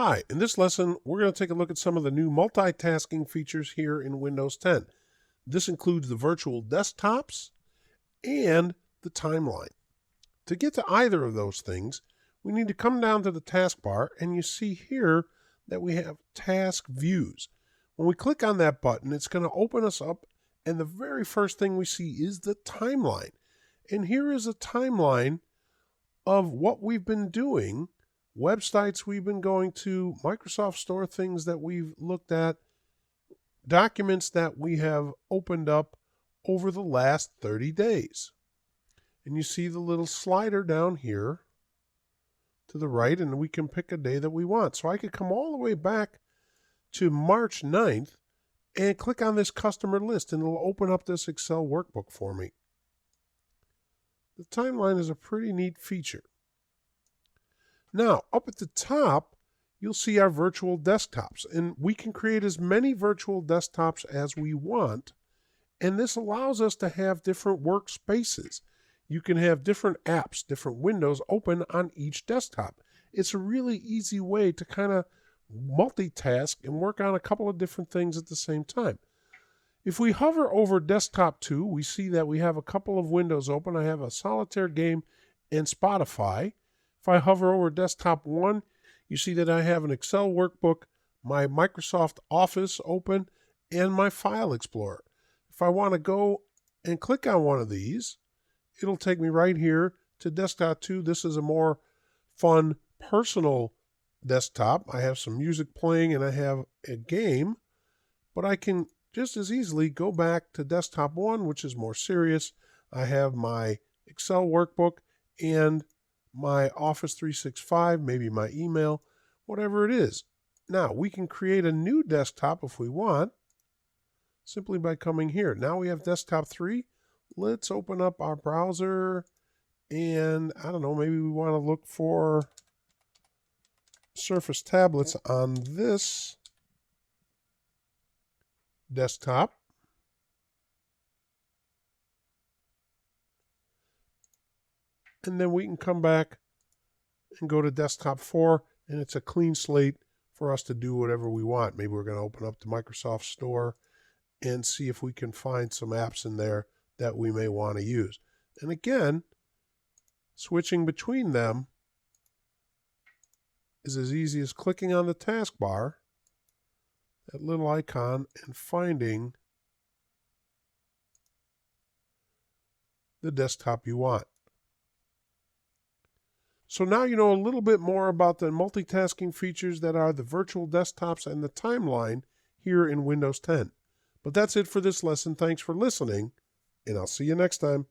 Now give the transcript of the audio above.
Hi, in this lesson, we're going to take a look at some of the new multitasking features here in Windows 10. This includes the virtual desktops and the timeline. To get to either of those things, we need to come down to the taskbar, and you see here that we have task views. When we click on that button, it's going to open us up, and the very first thing we see is the timeline. And here is a timeline of what we've been doing, websites we've been going to, Microsoft Store things that we've looked at, documents that we have opened up over the last 30 days. And you see the little slider down here to the right, and we can pick a day that we want. So I could come all the way back to March 9th and click on this customer list, and it'll open up this Excel workbook for me. The timeline is a pretty neat feature. Now, up at the top, you'll see our virtual desktops, and we can create as many virtual desktops as we want, and this allows us to have different workspaces. You can have different apps, different windows open on each desktop. It's a really easy way to kind of multitask and work on a couple of different things at the same time. If we hover over desktop 2, we see that we have a couple of windows open. I have a solitaire game and Spotify. If I hover over desktop 1, you see that I have an Excel workbook, my Microsoft Office open, and my File Explorer. If I want to go and click on one of these, it'll take me right here to desktop 2. This is a more fun, personal desktop. I have some music playing and I have a game, but I can just as easily go back to desktop 1, which is more serious. I have my Excel workbook and my Office 365, maybe my email, whatever it is. Now, we can create a new desktop if we want, simply by coming here. Now we have desktop 3. Let's open up our browser, and I don't know, maybe we want to look for Surface tablets on this desktop. And then we can come back and go to desktop 4, and it's a clean slate for us to do whatever we want. Maybe we're going to open up the Microsoft Store and see if we can find some apps in there that we may want to use. And again, switching between them is as easy as clicking on the taskbar, that little icon, and finding the desktop you want. So now you know a little bit more about the multitasking features that are the virtual desktops and the timeline here in Windows 10. But that's it for this lesson. Thanks for listening, and I'll see you next time.